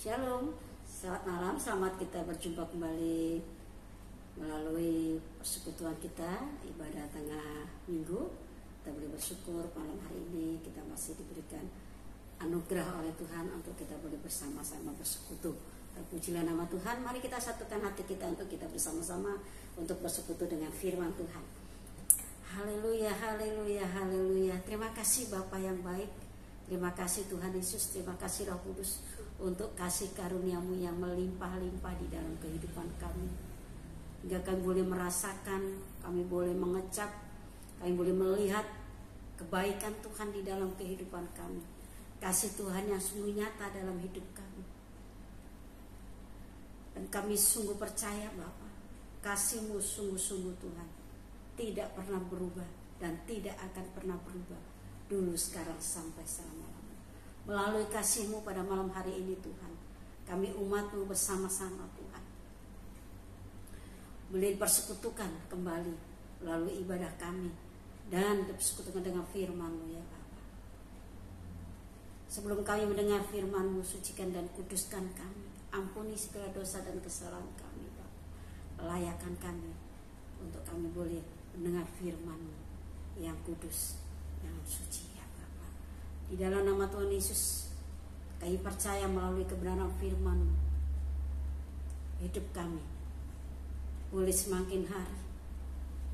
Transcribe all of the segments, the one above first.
Shalom, selamat malam, selamat kita berjumpa kembali melalui persekutuan kita, ibadah tengah minggu. Kita boleh bersyukur malam hari ini kita masih diberikan anugerah oleh Tuhan untuk kita boleh bersama-sama bersekutu. Terpujilah nama Tuhan, mari kita satukan hati kita untuk kita bersama-sama untuk bersekutu dengan firman Tuhan. Haleluya, haleluya, haleluya. Terima kasih Bapa yang baik. Terima kasih Tuhan Yesus, terima kasih Roh Kudus untuk kasih karunia-Mu yang melimpah-limpah di dalam kehidupan kami. Hingga kami boleh merasakan, kami boleh mengecap, kami boleh melihat kebaikan Tuhan di dalam kehidupan kami. Kasih Tuhan yang sungguh nyata dalam hidup kami. Dan kami sungguh percaya Bapa, kasih-Mu sungguh-sungguh Tuhan tidak pernah berubah dan tidak akan pernah berubah dulu, sekarang, sampai selama-lamanya. Melalui kasih-Mu pada malam hari ini Tuhan, kami umat-Mu bersama-sama Tuhan boleh persekutukan kembali melalui ibadah kami dan persekutukan dengan firman-Mu ya Bapa. Sebelum kami mendengar firman-Mu, sucikan dan kuduskan kami, ampuni segala dosa dan kesalahan kami Bapa. Layakan kami untuk kami boleh mendengar firman-Mu yang kudus, yang suci ya Bapa. Di dalam nama Tuhan Yesus, kami percaya melalui kebenaran firman-Mu, hidup kami boleh semakin hari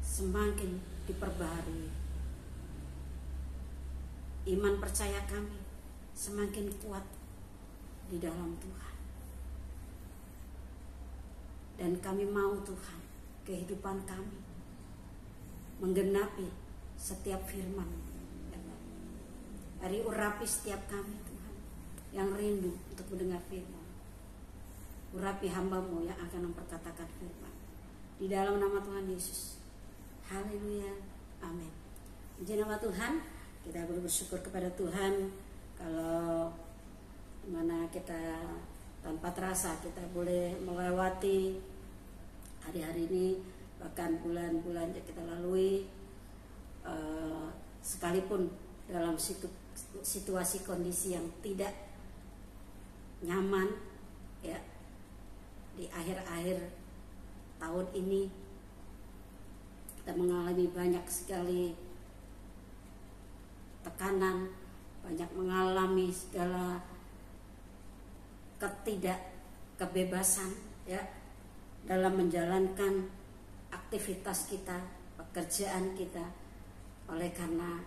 semakin diperbaharui. Iman percaya kami semakin kuat di dalam Tuhan. Dan kami mau Tuhan, kehidupan kami menggenapi setiap firman. Hari urapi setiap kami Tuhan yang rindu untuk mendengar firman. Urapi hamba-Mu yang akan memperkatakan firman. Di dalam nama Tuhan Yesus. Haleluya. Amin. Puji nama Tuhan. Kita boleh bersyukur kepada Tuhan kalau dimana kita tanpa terasa kita boleh melewati hari-hari ini, bahkan bulan-bulan yang kita lalui, sekalipun dalam situasi kondisi yang tidak nyaman ya, di akhir-akhir tahun ini kita mengalami banyak sekali tekanan, banyak mengalami segala ketidakkebebasan ya dalam menjalankan aktivitas kita, pekerjaan kita oleh karena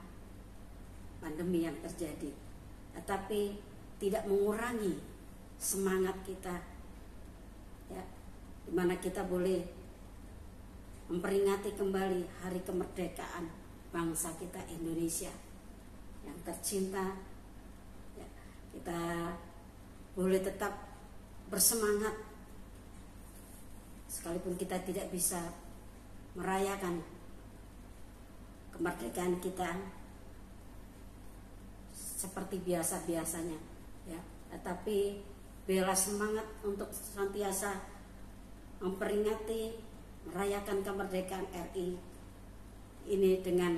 pandemi yang terjadi. Tetapi tidak mengurangi semangat kita ya, dimana kita boleh memperingati kembali hari kemerdekaan bangsa kita Indonesia yang tercinta ya, kita boleh tetap bersemangat sekalipun kita tidak bisa merayakan kemerdekaan kita seperti biasa-biasanya ya, tetapi bela semangat untuk senantiasa memperingati, merayakan kemerdekaan RI ini dengan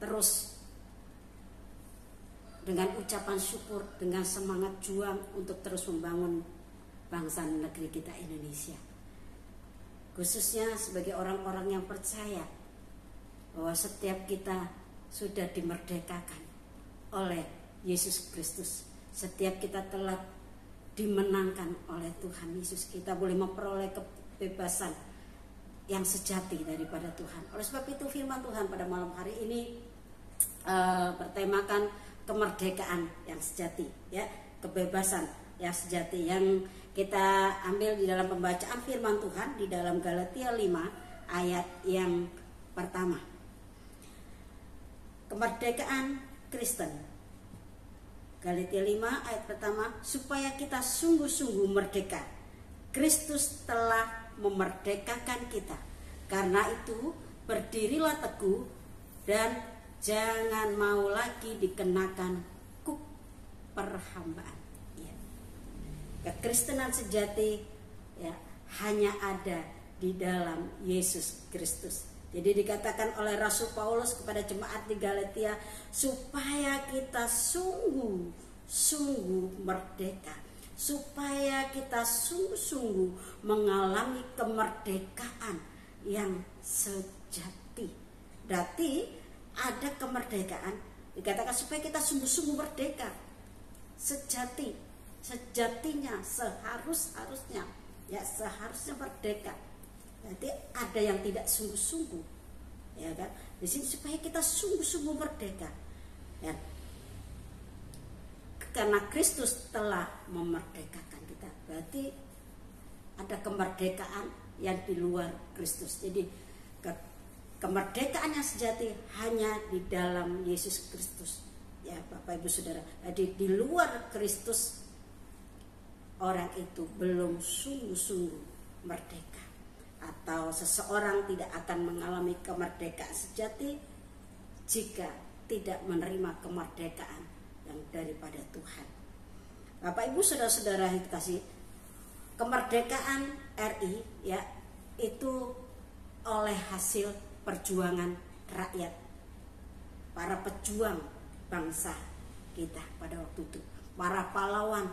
terus dengan ucapan syukur, dengan semangat juang untuk terus membangun bangsa dan negeri kita Indonesia. Khususnya sebagai orang-orang yang percaya bahwa setiap kita sudah dimerdekakan oleh Yesus Kristus. Setiap kita telah dimenangkan oleh Tuhan Yesus. Kita boleh memperoleh kebebasan yang sejati daripada Tuhan. Oleh sebab itu firman Tuhan pada malam hari ini bertemakan kemerdekaan yang sejati ya, kebebasan yang sejati, yang kita ambil di dalam pembacaan firman Tuhan di dalam Galatia 5 ayat yang pertama. Kemerdekaan Kristen. Galatia 5 ayat pertama, supaya kita sungguh-sungguh merdeka. Kristus telah memerdekakan kita. Karena itu berdirilah teguh dan jangan mau lagi dikenakan kuk perhambaan. Ya. Kekristenan sejati ya, hanya ada di dalam Yesus Kristus. Jadi dikatakan oleh Rasul Paulus kepada jemaat di Galatia, supaya kita sungguh-sungguh merdeka, supaya kita sungguh-sungguh mengalami kemerdekaan yang sejati. Berarti ada kemerdekaan, dikatakan supaya kita sungguh-sungguh merdeka, sejatinya, seharusnya, ya seharusnya merdeka. Berarti ada yang tidak sungguh-sungguh, ya kan? Di sini supaya kita sungguh-sungguh merdeka, ya. Karena Kristus telah memerdekakan kita. Berarti ada kemerdekaan yang di luar Kristus. Jadi kemerdekaan yang sejati hanya di dalam Yesus Kristus. Ya Bapak Ibu Saudara. Jadi di luar Kristus orang itu belum sungguh-sungguh merdeka. Atau seseorang tidak akan mengalami kemerdekaan sejati jika tidak menerima kemerdekaan yang daripada Tuhan. Bapak Ibu Saudara-saudara yang dikasihi, kemerdekaan RI ya itu oleh hasil perjuangan rakyat, para pejuang bangsa kita pada waktu itu, para pahlawan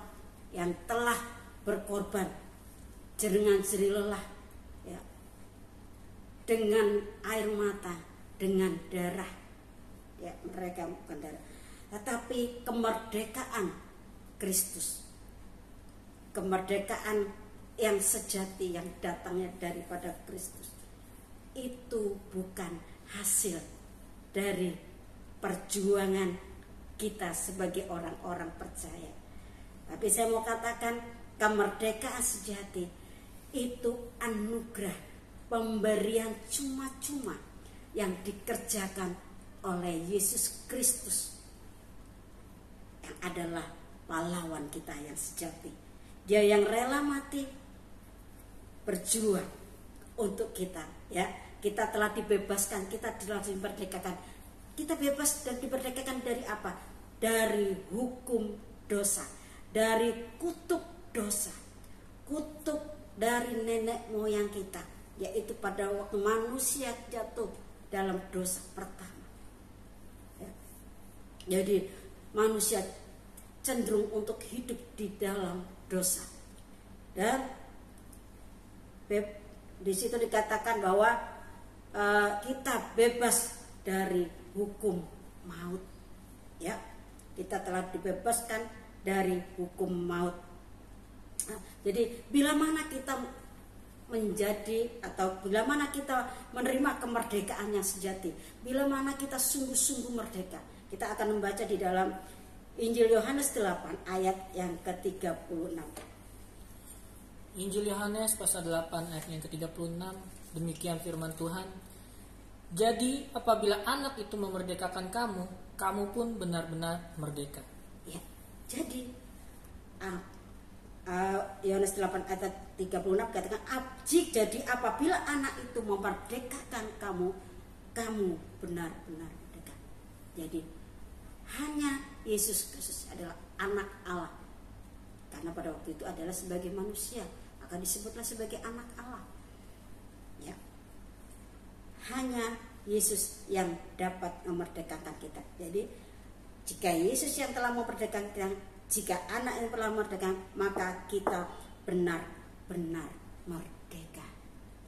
yang telah berkorban dengan jerih lelah, ya, dengan air mata, dengan darah, ya mereka bukan darah, tetapi kemerdekaan Kristus, kemerdekaan yang sejati yang datangnya daripada Kristus, itu bukan hasil dari perjuangan kita sebagai orang-orang percaya. Tapi saya mau katakan kemerdekaan sejati itu anugerah, pemberian cuma-cuma yang dikerjakan oleh Yesus Kristus yang adalah pahlawan kita yang sejati. Dia yang rela mati berjuang untuk kita, ya. Kita telah dibebaskan, kita telah dimerdekakan. Kita bebas dan dimerdekakan dari apa? Dari hukum dosa, dari kutuk dosa, kutuk dari nenek moyang kita, yaitu pada waktu manusia jatuh dalam dosa pertama, ya. Jadi manusia cenderung untuk hidup di dalam dosa, dan di situ dikatakan bahwa kita bebas dari hukum maut, ya. Kita telah dibebaskan dari hukum maut. Nah, jadi bila mana kita menjadi atau bila mana kita menerima kemerdekaan yang sejati, bila mana kita sungguh-sungguh merdeka, kita akan membaca di dalam Injil Yohanes 8 ayat yang ke-36. Injil Yohanes pasal 8 ayat yang ke-36, demikian firman Tuhan. Jadi apabila anak itu memerdekakan kamu, kamu pun benar-benar merdeka. Ya, jadi Yohanes 8 ayat 36 katakan, jadi apabila anak itu memerdekakan kamu, kamu benar-benar merdeka. Jadi hanya Yesus Kristus adalah anak Allah. Karena pada waktu itu adalah sebagai manusia, maka disebutlah sebagai anak Allah. Ya. Hanya Yesus yang dapat memerdekakan kita. Jadi jika Yesus yang telah memerdekakan kita, jika anak yang telah memerdekakan, maka kita benar-benar merdeka.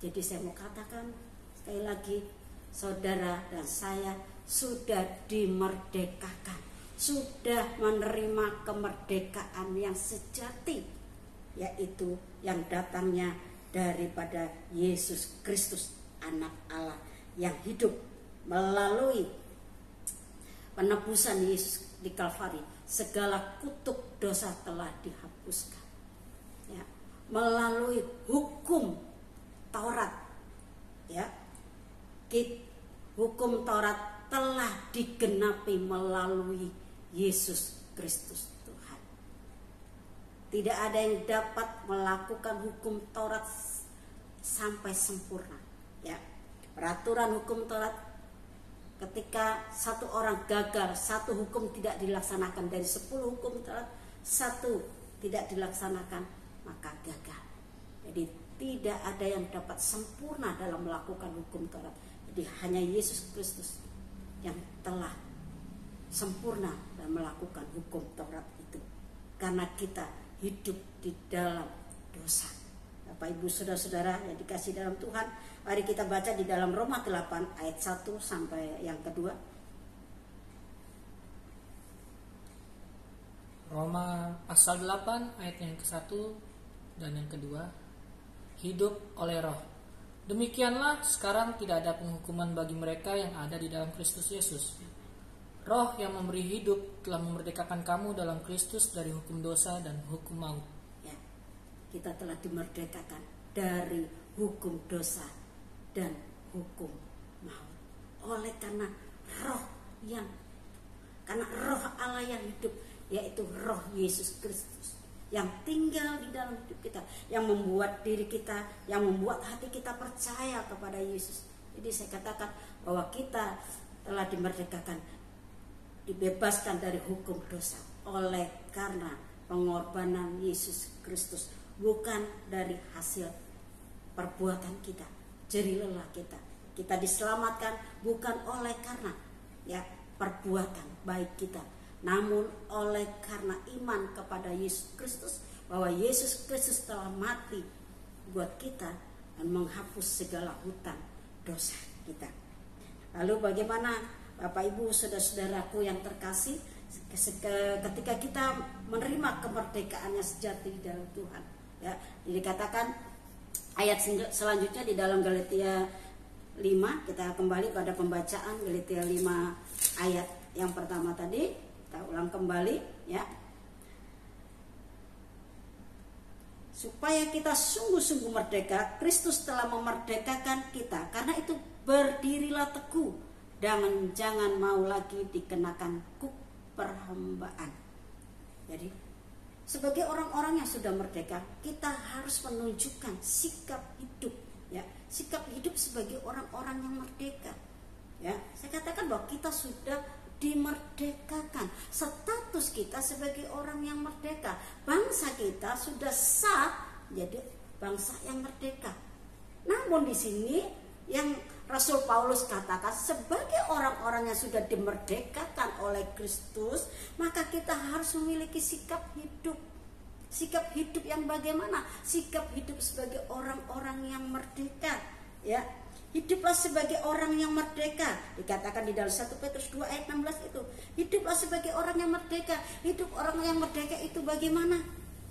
Jadi saya mau katakan sekali lagi, saudara dan saya sudah dimerdekakan, sudah menerima kemerdekaan yang sejati, yaitu yang datangnya daripada Yesus Kristus, anak Allah yang hidup melalui penebusan Yesus di Kalvari. Segala kutuk dosa telah dihapuskan, ya, melalui hukum Taurat, ya. Hukum Taurat telah digenapi melalui Yesus Kristus Tuhan. Tidak ada yang dapat melakukan hukum Taurat sampai sempurna, ya. Peraturan hukum Taurat, ketika satu orang gagal, satu hukum tidak dilaksanakan dari 10 hukum Taurat, satu tidak dilaksanakan, maka gagal. Jadi tidak ada yang dapat sempurna dalam melakukan hukum Taurat. Jadi hanya Yesus Kristus yang telah sempurna dan melakukan hukum Taurat itu. Karena kita hidup di dalam dosa. Bapak Ibu saudara-saudara yang dikasih dalam Tuhan, mari kita baca di dalam Roma 8 ayat 1 sampai yang kedua. Roma pasal 8 ayat yang ke-1 dan yang kedua. Hidup oleh roh. Demikianlah sekarang tidak ada penghukuman bagi mereka yang ada di dalam Kristus Yesus. Roh yang memberi hidup telah memerdekakan kamu dalam Kristus dari hukum dosa dan hukum maut. Ya, kita telah dimerdekakan dari hukum dosa dan hukum maut. Oleh karena roh Allah yang hidup, yaitu roh Yesus Kristus yang tinggal di dalam hidup kita, yang membuat diri kita, yang membuat hati kita percaya kepada Yesus. Jadi saya katakan bahwa kita telah dimerdekakan, dibebaskan dari hukum dosa oleh karena pengorbanan Yesus Kristus, bukan dari hasil perbuatan kita, jerih lelah kita. Kita diselamatkan bukan oleh karena perbuatan baik kita, namun oleh karena iman kepada Yesus Kristus, bahwa Yesus Kristus telah mati buat kita dan menghapus segala hutang dosa kita. Lalu bagaimana Bapak Ibu saudara-saudaraku yang terkasih, ketika kita menerima kemerdekaan yang sejati di dalam Tuhan, ya, dikatakan ayat selanjutnya di dalam Galatia 5, kita kembali pada pembacaan Galatia 5 ayat yang pertama tadi. Kita ulang kembali, ya. Supaya kita sungguh-sungguh merdeka, Kristus telah memerdekakan kita. Karena itu berdirilah teguh dan jangan mau lagi dikenakan kuk perhambaan. Jadi sebagai orang-orang yang sudah merdeka, kita harus menunjukkan sikap hidup, ya. Sikap hidup sebagai orang-orang yang merdeka. Ya, saya katakan bahwa kita sudah dimerdekakan. Status kita sebagai orang yang merdeka. Bangsa kita sudah sah jadi bangsa yang merdeka. Namun di sini yang Rasul Paulus katakan, sebagai orang-orang yang sudah dimerdekakan oleh Kristus, maka kita harus memiliki sikap hidup. Sikap hidup yang bagaimana? Sikap hidup sebagai orang-orang yang merdeka, ya. Hiduplah sebagai orang yang merdeka. Dikatakan di dalam 1 Petrus 2 ayat 16 itu. Hiduplah sebagai orang yang merdeka. Hidup orang yang merdeka itu bagaimana?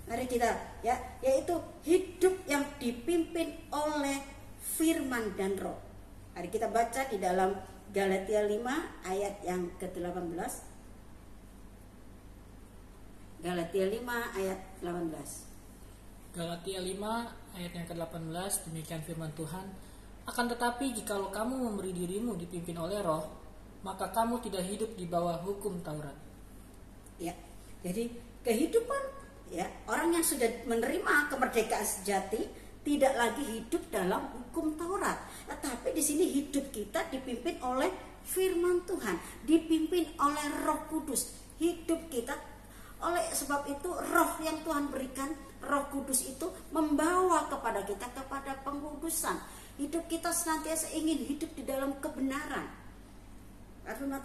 Mari kita, ya, yaitu hidup yang dipimpin oleh firman dan roh. Mari kita baca di dalam Galatia 5 ayat yang ke-18. Galatia 5 ayat 18. Galatia 5 ayat yang ke-18, demikian firman Tuhan. Akan tetapi jikalau kamu memberi dirimu dipimpin oleh roh, maka kamu tidak hidup di bawah hukum Taurat. Ya, jadi kehidupan, ya, orang yang sudah menerima kemerdekaan sejati tidak lagi hidup dalam hukum Taurat, tetapi di sini hidup kita dipimpin oleh firman Tuhan, dipimpin oleh Roh Kudus. Hidup kita oleh sebab itu roh yang Tuhan berikan, Roh Kudus itu membawa kepada kita kepada pengudusan. Hidup kita senantiasa ingin hidup di dalam kebenaran. Karena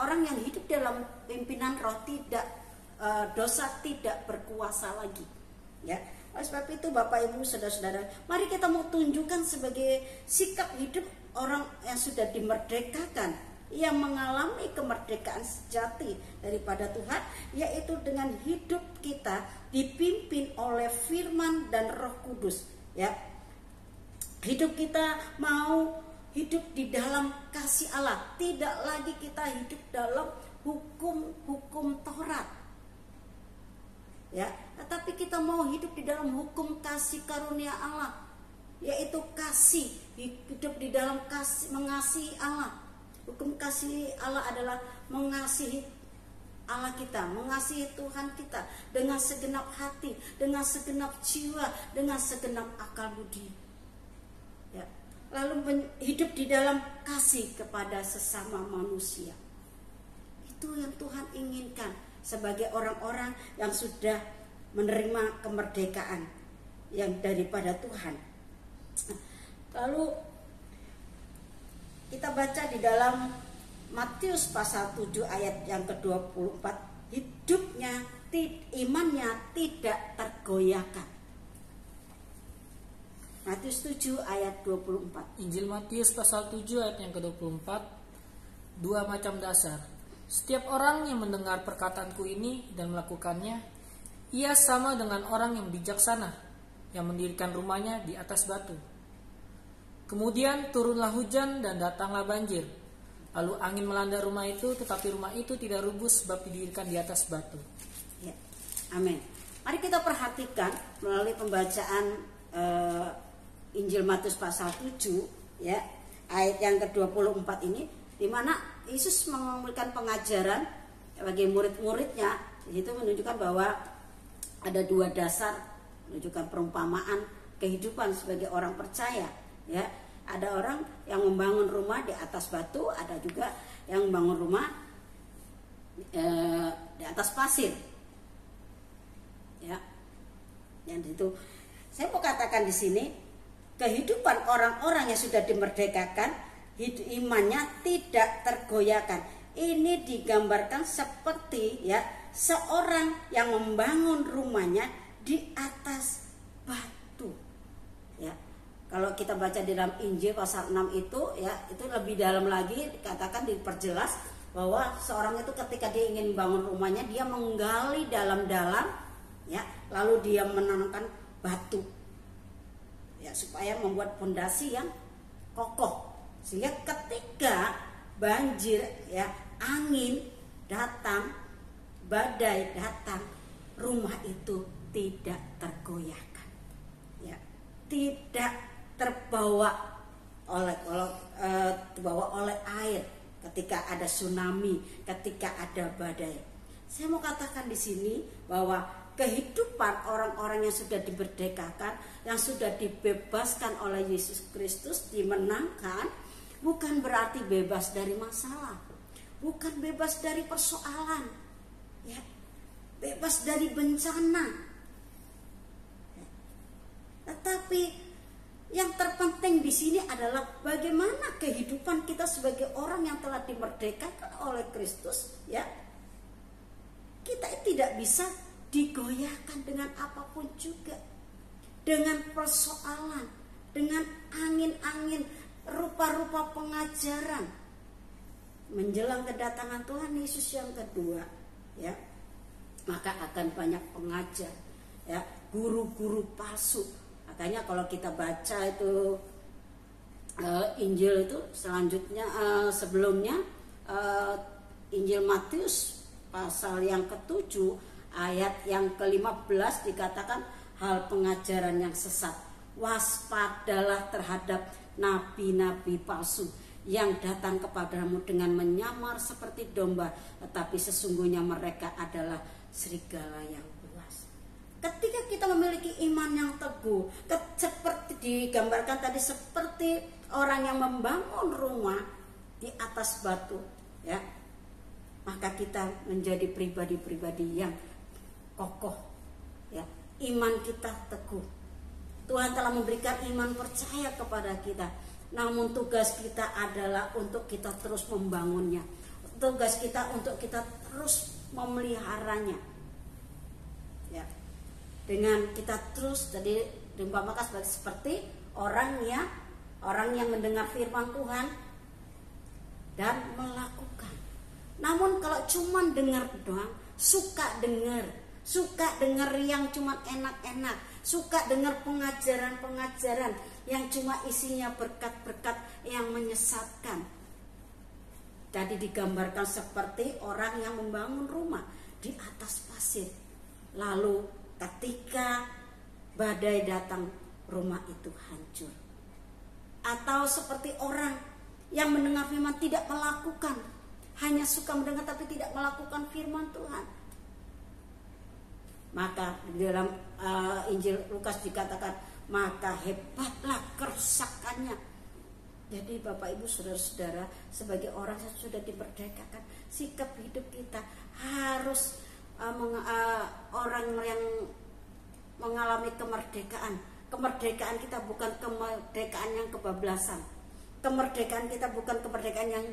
orang yang hidup dalam pimpinan roh tidak dosa tidak berkuasa lagi. Ya, oleh sebab itu Bapak Ibu saudara-saudara, mari kita mau tunjukkan sebagai sikap hidup orang yang sudah dimerdekakan, yang mengalami kemerdekaan sejati daripada Tuhan, yaitu dengan hidup kita dipimpin oleh firman dan Roh Kudus. Ya, hidup kita mau hidup di dalam kasih Allah, tidak lagi kita hidup dalam hukum Taurat, ya, tetapi kita mau hidup di dalam hukum kasih karunia Allah, yaitu kasih, hidup di dalam kasih, mengasihi Allah. Hukum kasih Allah adalah mengasihi Allah kita, mengasihi Tuhan kita dengan segenap hati, dengan segenap jiwa, dengan segenap akal budi. Ya, lalu hidup di dalam kasih kepada sesama manusia. Itu yang Tuhan inginkan sebagai orang-orang yang sudah menerima kemerdekaan yang daripada Tuhan. Lalu kita baca di dalam Matius pasal 7 ayat yang ke-24, hidupnya, imannya tidak tergoyahkan. Matius 7 ayat 24. Injil Matius pasal 7 ayat yang ke-24. Dua macam dasar. Setiap orang yang mendengar perkataanku ini dan melakukannya, ia sama dengan orang yang bijaksana, yang mendirikan rumahnya di atas batu. Kemudian turunlah hujan dan datanglah banjir. Lalu angin melanda rumah itu, tetapi rumah itu tidak rubuh sebab didirikan di atas batu. Ya. Amin. Mari kita perhatikan melalui pembacaan Injil Matius pasal 7 ya, ayat yang ke-24 ini, di mana Yesus memberikan pengajaran bagi murid-muridnya. Di situ menunjukkan bahwa ada dua dasar, menunjukkan perumpamaan kehidupan sebagai orang percaya ya. Ada orang yang membangun rumah di atas batu, ada juga yang membangun rumah di atas pasir ya. Yang itu saya mau katakan di sini, kehidupan orang-orang yang sudah dimerdekakan, imannya tidak tergoyahkan. Ini digambarkan seperti ya, seorang yang membangun rumahnya di atas batu ya. Kalau kita baca di dalam Injil pasal 6 itu ya, itu lebih dalam lagi dikatakan, diperjelas bahwa seorang itu ketika dia ingin membangun rumahnya, dia menggali dalam-dalam ya, lalu dia menanamkan batu ya, supaya membuat fondasi yang kokoh, sehingga ketika banjir ya, angin datang, badai datang, rumah itu tidak tergoyahkan ya, tidak terbawa oleh air ketika ada tsunami, ketika ada badai. Saya mau katakan di sini bahwa kehidupan orang-orang yang sudah dimerdekakan, yang sudah dibebaskan oleh Yesus Kristus, dimenangkan, bukan berarti bebas dari masalah, bukan bebas dari persoalan ya, bebas dari bencana ya. Tetapi yang terpenting di sini adalah bagaimana kehidupan kita sebagai orang yang telah dimerdekakan oleh Kristus ya. Kita tidak bisa digoyahkan dengan apapun juga, dengan persoalan, dengan angin-angin, rupa-rupa pengajaran. Menjelang kedatangan Tuhan Yesus yang kedua ya, maka akan banyak pengajar ya, guru-guru palsu. Makanya kalau kita baca itu Injil itu selanjutnya, sebelumnya Injil Matius pasal yang ke-7 ayat yang ke-15 dikatakan hal pengajaran yang sesat. Waspadalah terhadap nabi-nabi palsu yang datang kepadamu dengan menyamar seperti domba, tetapi sesungguhnya mereka adalah serigala yang buas. Ketika kita memiliki iman yang teguh, seperti digambarkan tadi, seperti orang yang membangun rumah di atas batu ya, maka kita menjadi pribadi-pribadi yang kokoh ya, iman kita teguh. Tuhan telah memberikan iman percaya kepada kita, namun tugas kita adalah untuk kita terus membangunnya, tugas kita untuk kita terus memeliharanya ya, dengan kita terus jadi diumpamakan seperti orang yang mendengar firman Tuhan dan melakukan. Namun kalau cuma dengar doang, suka dengar yang cuma enak-enak, suka dengar pengajaran-pengajaran yang cuma isinya berkat-berkat yang menyesatkan. Tadi digambarkan seperti orang yang membangun rumah di atas pasir, lalu ketika badai datang, rumah itu hancur. Atau seperti orang yang mendengar firman tidak melakukan, hanya suka mendengar tapi tidak melakukan firman Tuhan. Maka di dalam Injil Lukas dikatakan, maka hebatlah kerusakannya. Jadi Bapak Ibu saudara-saudara, sebagai orang yang sudah dimerdekakan, sikap hidup kita harus orang yang mengalami kemerdekaan. Kemerdekaan kita bukan kemerdekaan yang kebablasan. Kemerdekaan kita bukan kemerdekaan yang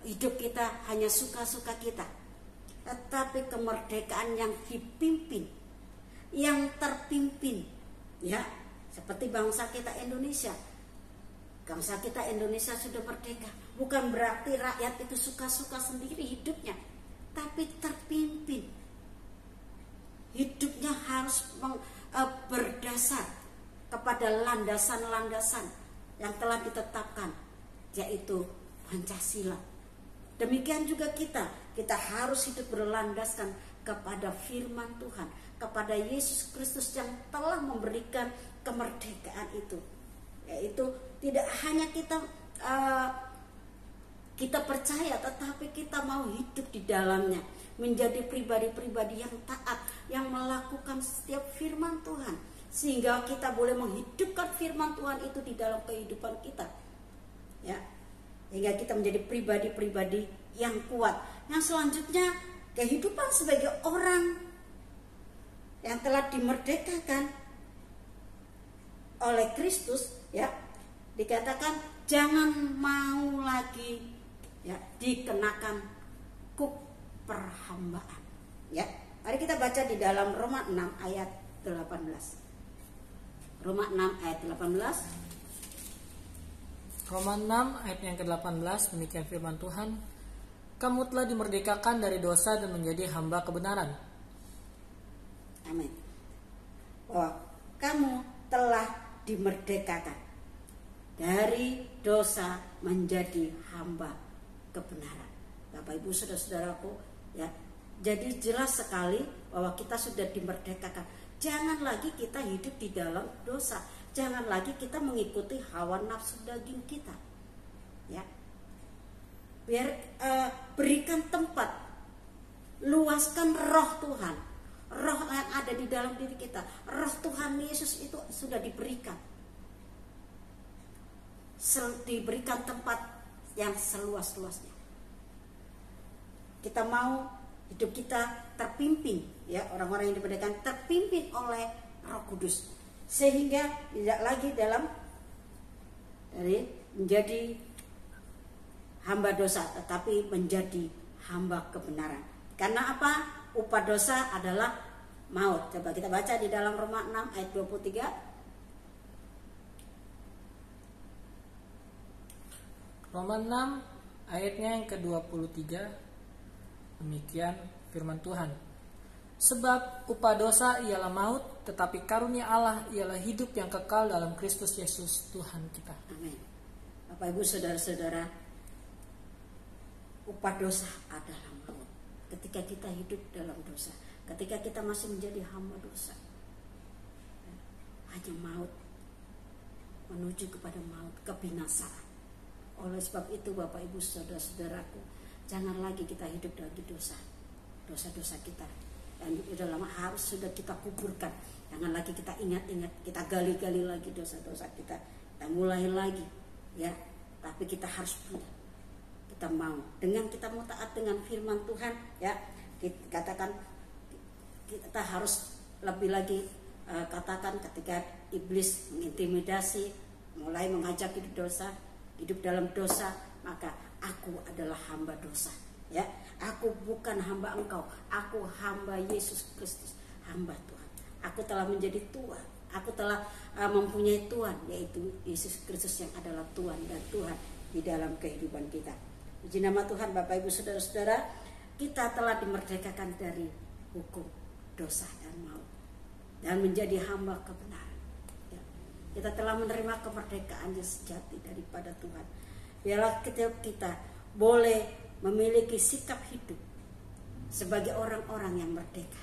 hidup kita hanya suka-suka kita. tetapi kemerdekaan yang dipimpin, yang terpimpin, ya, seperti bangsa kita Indonesia. Bangsa kita Indonesia sudah merdeka, bukan berarti rakyat itu suka-suka sendiri hidupnya, tapi terpimpin. Hidupnya harus berdasar kepada landasan-landasan yang telah ditetapkan, yaitu Pancasila. Demikian juga kita harus hidup berlandaskan kepada firman Tuhan, kepada Yesus Kristus yang telah memberikan kemerdekaan itu. Yaitu tidak hanya kita percaya, tetapi kita mau hidup di dalamnya, menjadi pribadi-pribadi yang taat, yang melakukan setiap firman Tuhan, sehingga kita boleh menghidupkan firman Tuhan itu di dalam kehidupan kita, ya, hingga kita menjadi pribadi-pribadi yang kuat. Yang selanjutnya, kehidupan sebagai orang yang telah dimerdekakan oleh Kristus, ya, dikatakan jangan mau lagi, ya, dikenakan kuk perhambaan, ya. Mari kita baca di dalam Roma 6 ayat 18. Roma 6 ayat 18. Roma 6 ayat yang ke-18, demikian firman Tuhan. Kamu telah dimerdekakan dari dosa dan menjadi hamba kebenaran. Amin. Oh, kamu telah dimerdekakan dari dosa menjadi hamba kebenaran. Bapak Ibu saudara-saudaraku, ya. Jadi jelas sekali bahwa kita sudah dimerdekakan. Jangan lagi kita hidup di dalam dosa. Jangan lagi kita mengikuti hawa nafsu daging kita. Ya. Biar berikan tempat, luaskan roh Tuhan. Roh yang ada di dalam diri kita, roh Tuhan Yesus itu sudah diberikan. Diberikan tempat yang seluas-luasnya. Kita mau hidup kita terpimpin, ya, orang-orang yang dimerdekakan terpimpin oleh Roh Kudus, sehingga tidak lagi dari menjadi hamba dosa, tetapi menjadi hamba kebenaran. Karena apa? Upah dosa adalah maut. Coba kita baca di dalam Roma 6 ayat 23. Roma 6 ayatnya yang ke-23, demikian firman Tuhan. Sebab upah dosa ialah maut, tetapi karunia Allah ialah hidup yang kekal dalam Kristus Yesus Tuhan kita. Amin. Bapak Ibu saudara-saudara, upah dosa adalah maut. Ketika kita hidup dalam dosa, ketika kita masih menjadi hamba dosa, hanya maut, menuju kepada maut, kebinasaan. Oleh sebab itu Bapak Ibu saudara-saudaraku, jangan lagi kita hidup lagi dosa-dosa kita yang sudah lama harus sudah kita kuburkan. Jangan lagi kita ingat-ingat, kita gali-gali lagi dosa-dosa kita mulai lagi, ya. Tapi kita harus punya, kita mau, dengan kita mau taat dengan firman Tuhan, ya. Katakan kita harus lebih lagi, katakan ketika iblis mengintimidasi, mulai mengajak hidup dalam dosa, maka aku adalah hamba dosa, ya. Aku bukan hamba engkau, aku hamba Yesus Kristus, hamba Tuhan. Aku telah menjadi Tuhan, aku telah mempunyai Tuhan, yaitu Yesus Kristus yang adalah Tuhan dan Tuhan di dalam kehidupan kita. Puji nama Tuhan. Bapak Ibu saudara-saudara, kita telah dimerdekakan dari hukum dosa dan maut dan menjadi hamba kebenaran, ya. Kita telah menerima kemerdekaan yang sejati daripada Tuhan. Biarlah kita boleh memiliki sikap hidup sebagai orang-orang yang merdeka,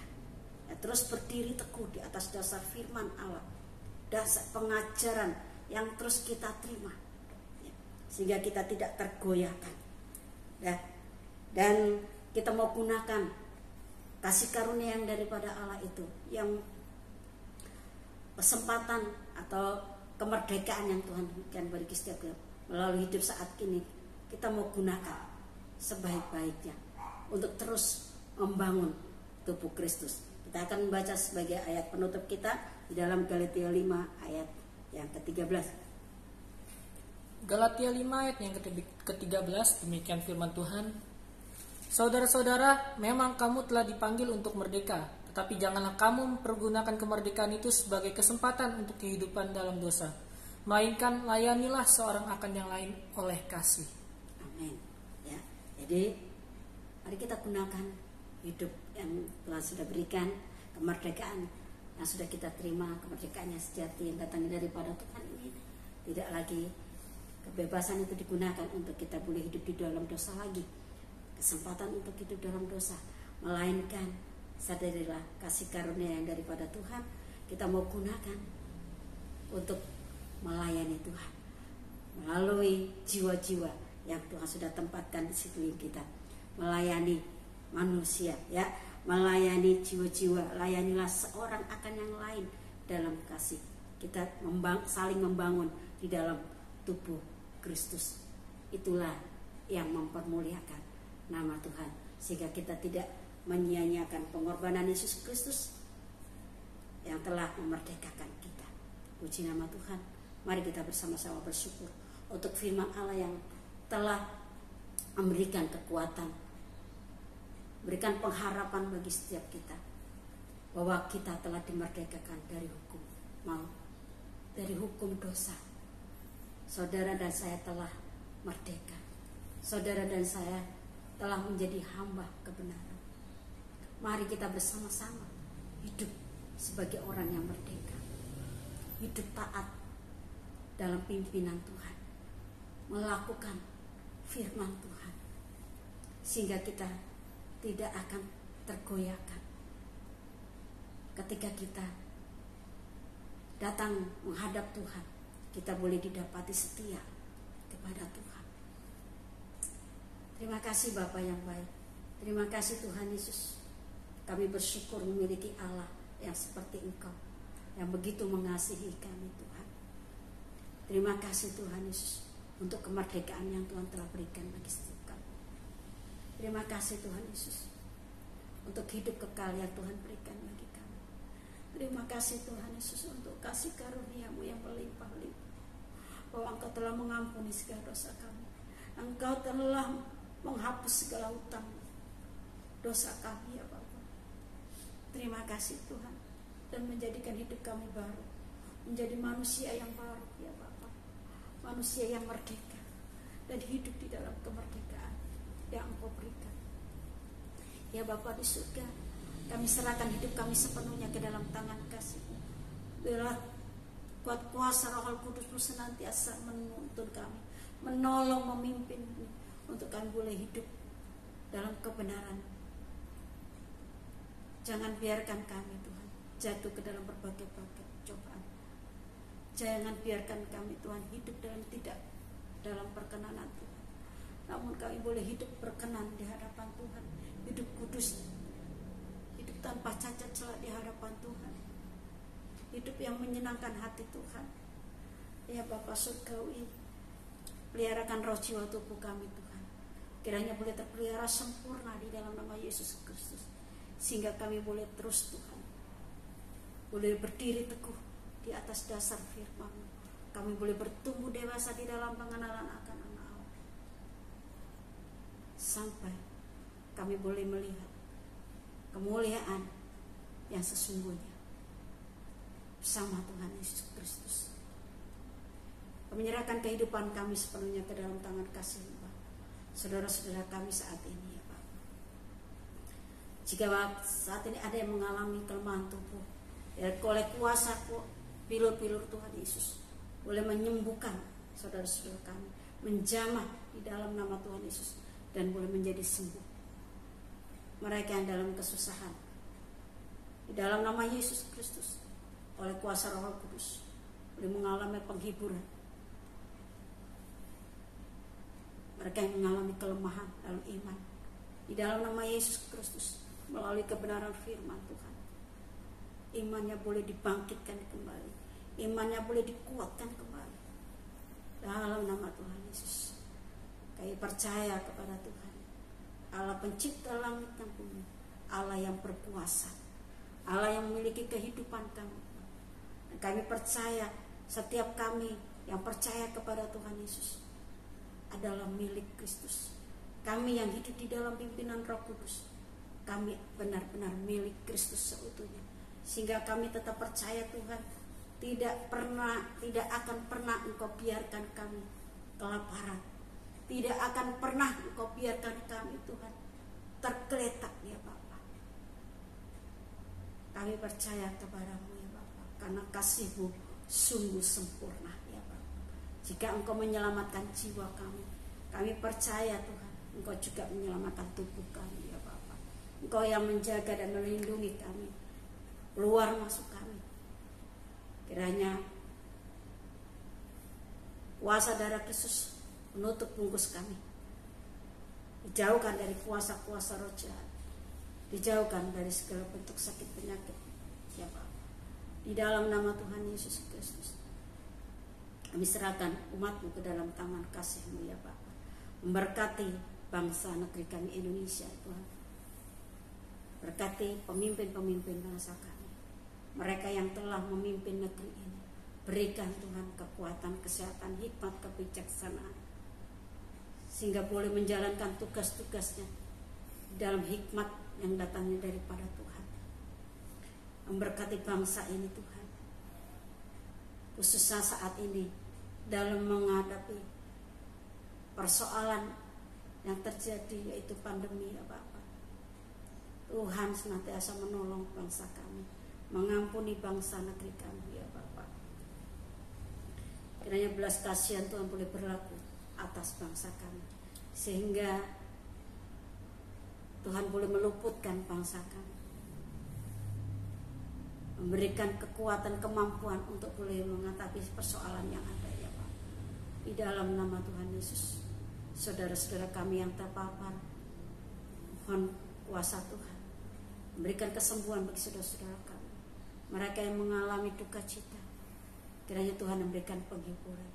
ya, terus berdiri teguh di atas dasar firman Allah, dasar pengajaran yang terus kita terima, ya, sehingga kita tidak tergoyahkan, ya. Dan kita mau gunakan kasih karunia yang daripada Allah itu, yang kesempatan atau kemerdekaan yang Tuhan berikan bagi setiap kita melalui hidup saat ini, kita mau gunakan sebaik-baiknya untuk terus membangun tubuh Kristus. Kita akan membaca sebagai ayat penutup kita di dalam Galatia 5 ayat yang ke-13. Galatia 5 ayat yang ke-13, demikian firman Tuhan. Saudara-saudara, memang kamu telah dipanggil untuk merdeka, tetapi janganlah kamu mempergunakan kemerdekaan itu sebagai kesempatan untuk kehidupan dalam dosa, melainkan layanilah seorang akan yang lain oleh kasih. Amin. Ya, jadi mari kita gunakan hidup yang Tuhan sudah berikan, kemerdekaan yang sudah kita terima, kemerdekaan yang sejati yang datang daripada Tuhan ini. Tidak lagi kebebasan itu digunakan untuk kita boleh hidup di dalam dosa lagi, kesempatan untuk hidup dalam dosa, melainkan sadarilah kasih karunia yang daripada Tuhan kita mau gunakan untuk melayani Tuhan melalui jiwa-jiwa yang Tuhan sudah tempatkan di sekeliling kita, melayani manusia, ya, melayani jiwa-jiwa. Layanilah seorang akan yang lain dalam kasih. Kita saling membangun di dalam tubuh Kristus. Itulah yang mempermuliakan nama Tuhan, sehingga kita tidak menyia-nyiakan pengorbanan Yesus Kristus yang telah memerdekakan kita. Puji nama Tuhan. Mari kita bersama-sama bersyukur untuk firman Allah yang telah memberikan kekuatan, berikan pengharapan bagi setiap kita bahwa kita telah dimerdekakan dari hukum maut, dari hukum dosa. Saudara dan saya telah merdeka. Saudara dan saya telah menjadi hamba kebenaran. Mari kita bersama-sama hidup sebagai orang yang merdeka, hidup taat dalam pimpinan Tuhan, melakukan firman Tuhan, sehingga kita tidak akan tergoyahkan ketika kita datang menghadap Tuhan. Kita boleh didapati setia kepada Tuhan. Terima kasih Bapa yang baik. Terima kasih Tuhan Yesus. Kami bersyukur memiliki Allah yang seperti Engkau, yang begitu mengasihi kami Tuhan. Terima kasih Tuhan Yesus untuk kemerdekaan yang Tuhan telah berikan bagi setiap kami. Terima kasih Tuhan Yesus untuk hidup kekal yang Tuhan berikan bagi kami. Terima kasih Tuhan Yesus untuk kasih karunia-Mu yang berlimpah-limpah, bahwa Engkau telah mengampuni segala dosa kami. Engkau telah menghapus segala hutang dosa kami ya Bapa. Terima kasih Tuhan, dan menjadikan hidup kami baru, menjadi manusia yang baru ya Bapa, manusia yang merdeka dan hidup di dalam kemerdekaan yang Engkau berikan ya Bapa di surga. Kami serahkan hidup kami sepenuhnya ke dalam tangan kasih-Mu. Biarlah kuat kuasa Roh Kudus-Mu senantiasa menuntun kami, menolong, memimpin untuk kami boleh hidup dalam kebenaran. Jangan biarkan kami Tuhan jatuh ke dalam berbagai-bagai cobaan. Jangan biarkan kami Tuhan hidup dalam perkenanan Tuhan. Namun kami boleh hidup berkenan di hadapan Tuhan, hidup kudus, hidup tanpa cacat celah di hadapan Tuhan, hidup yang menyenangkan hati Tuhan. Ya Bapa Surgawi, peliharakan roh jiwa tubuh kami Tuhan, kiranya boleh terpelihara sempurna di dalam nama Yesus Kristus, sehingga kami boleh terus Tuhan, boleh berdiri teguh di atas dasar firman-Mu. Kami boleh bertumbuh dewasa di dalam pengenalan akan anak Allah, sampai kami boleh melihat kemuliaan yang sesungguhnya bersama Tuhan Yesus Kristus. Kami menyerahkan kehidupan kami sepenuhnya ke dalam tangan kasih-Mu, saudara-saudara kami saat ini ya Pak. Jika saat ini ada yang mengalami kelemahan tubuh, ya oleh kuasa pilur-pilur Tuhan Yesus boleh menyembuhkan saudara-saudara kami, menjamah di dalam nama Tuhan Yesus, dan boleh menjadi sembuh. Mereka yang dalam kesusahan, di dalam nama Yesus Kristus, oleh kuasa Roh Kudus boleh mengalami penghiburan. Mereka yang mengalami kelemahan dalam iman, di dalam nama Yesus Kristus, melalui kebenaran firman Tuhan, imannya boleh dibangkitkan kembali, imannya boleh dikuatkan kembali dalam nama Tuhan Yesus. Kami percaya kepada Tuhan, Allah pencipta langit dan bumi, Allah yang berkuasa, Allah yang memiliki kehidupan kami. Dan kami percaya setiap kami yang percaya kepada Tuhan Yesus adalah milik Kristus. kami yang hidup di dalam pimpinan Roh Kudus, kami benar-benar milik Kristus seutuhnya. Sehingga kami tetap percaya Tuhan, tidak akan pernah Engkau biarkan kami kelaparan. Tidak akan pernah Engkau biarkan kami Tuhan tergeletak ya Bapa. Kami percaya kepadamu ya Bapa, karena kasih-Mu sungguh sempurna ya Bapa. Jika Engkau menyelamatkan jiwa kami percaya Tuhan, Engkau juga menyelamatkan tubuh kami ya Bapa. Engkau yang menjaga dan melindungi kami, keluar masuk kami. Kiranya kuasa darah Kristus menutup bungkus kami, dijauhkan dari kuasa-kuasa roh jahat, dijauhkan dari segala bentuk sakit penyakit ya Bapa. Di dalam nama Tuhan Yesus Kristus, kami serahkan umat-Mu ke dalam tangan kasih-Mu ya Bapa. Memberkati bangsa negeri kami Indonesia Tuhan. Berkati pemimpin-pemimpin bangsa kami, mereka yang telah memimpin negeri ini. Berikan Tuhan kekuatan, kesehatan, hikmat, kebijaksanaan, sehingga boleh menjalankan tugas-tugasnya dalam hikmat yang datangnya daripada Tuhan. Memberkati bangsa ini Tuhan, khususnya saat ini dalam menghadapi persoalan yang terjadi, yaitu pandemi ya Bapak. Tuhan senantiasa menolong bangsa kami, mengampuni bangsa negeri kami ya Bapak. Kiranya belas kasihan Tuhan boleh berlaku atas bangsa kami, sehingga Tuhan boleh meluputkan bangsa kami, memberikan kekuatan, kemampuan untuk boleh menghadapi persoalan yang ada ya Pak. Di dalam nama Tuhan Yesus, saudara-saudara kami yang terpapar, mohon kuasa Tuhan memberikan kesembuhan bagi saudara-saudara kami, mereka yang mengalami duka cita, kiranya Tuhan memberikan penghiburan.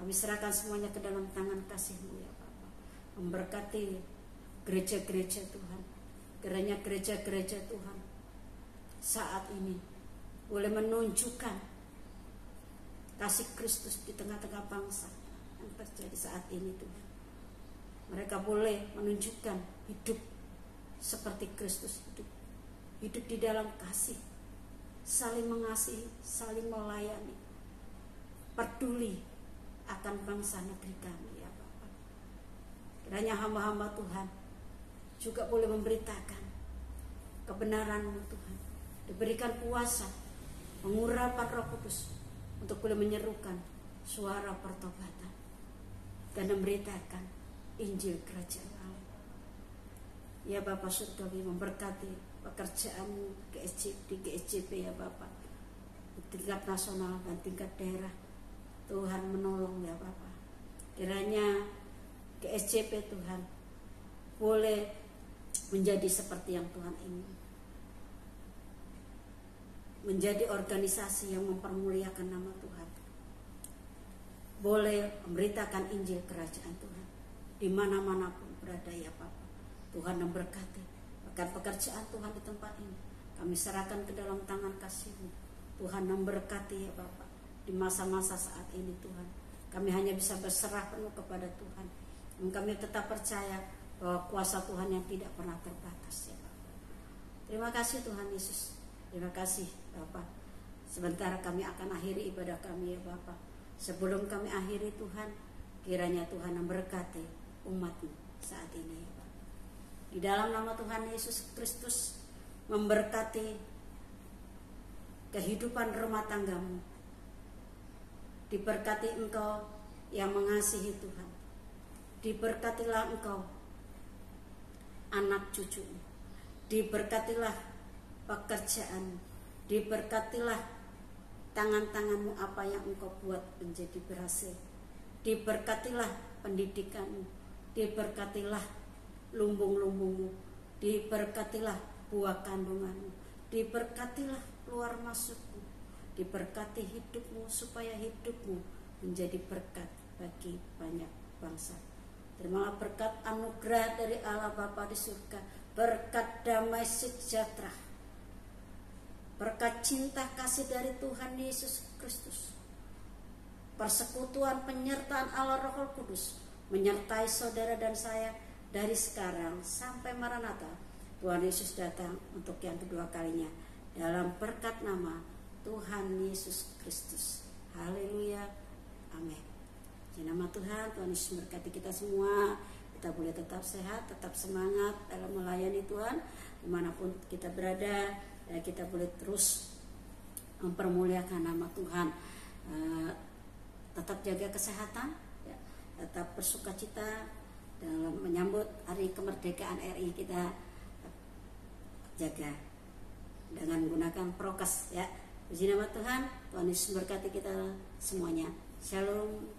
Kami serahkan semuanya ke dalam tangan kasih-Mu ya Bapak. Memberkati gereja-gereja Tuhan, kiranya gereja-gereja Tuhan saat ini boleh menunjukkan kasih Kristus di tengah-tengah bangsa yang terjadi saat ini Tuhan. Mereka boleh menunjukkan hidup seperti Kristus hidup di dalam kasih, saling mengasihi, saling melayani, peduli akan bangsa negeri kami ya Bapak. Kiranya hamba-hamba Tuhan juga boleh memberitakan kebenaran-Mu Tuhan, diberikan kuasa, pengurapan Roh Kudus untuk boleh menyerukan suara pertobatan dan memberitakan Injil Kerajaan Allah. Ya Bapak Surgawi, memberkati pekerjaan-Mu di GSJP ya Bapak, di tingkat nasional dan tingkat daerah. Tuhan menolong ya Bapak. Kiranya GSJP Tuhan boleh menjadi seperti yang Tuhan ingin, menjadi organisasi yang mempermuliakan nama Tuhan, boleh memberitakan Injil Kerajaan Tuhan di mana-mana pun berada ya Bapak. Tuhan memberkati bahkan pekerjaan Tuhan di tempat ini, kami serahkan ke dalam tangan kasih-Mu. Tuhan memberkati ya Bapak. Di masa-masa saat ini Tuhan, kami hanya bisa berserah penuh kepada Tuhan, dan kami tetap percaya bahwa kuasa Tuhan yang tidak pernah terbatas ya Bapak. Terima kasih Tuhan Yesus, terima kasih Bapak. Sebentar kami akan akhiri ibadah kami ya Bapak. Sebelum kami akhiri Tuhan, kiranya Tuhan memberkati umat-Mu saat ini ya Bapak. Di dalam nama Tuhan Yesus Kristus, memberkati kehidupan rumah tangga-Mu. Diberkati Engkau yang mengasihi Tuhan. Diberkatilah Engkau anak cucu-Mu. Diberkatilah pekerjaan-Mu. Diberkatilah tangan-tangan-Mu, apa yang Engkau buat menjadi berhasil. Diberkatilah pendidikan-Mu. Diberkatilah lumbung-lumbung-Mu. Diberkatilah buah kandungan-Mu. Diberkatilah keluar masuk-Mu. Diberkati hidup-Mu supaya hidup-Mu menjadi berkat bagi banyak bangsa. Terimalah berkat anugerah dari Allah Bapa di surga, berkat damai sejahtera, berkat cinta kasih dari Tuhan Yesus Kristus, persekutuan penyertaan Allah Roh Kudus menyertai saudara dan saya dari sekarang sampai Maranatha. Tuhan Yesus datang untuk yang kedua kalinya, dalam berkat nama Tuhan Yesus Kristus. Haleluya, amin. Di nama Tuhan, Tuhan Yesus memberkati kita semua. Kita boleh tetap sehat, tetap semangat dalam melayani Tuhan dimanapun kita berada, dan kita boleh terus mempermuliakan nama Tuhan. Tetap jaga kesehatan, ya, tetap bersukacita dalam menyambut hari kemerdekaan RI. Kita jaga dengan menggunakan prokes, ya. Puji nama Tuhan, Tuhan Yesus berkati kita semuanya. Shalom.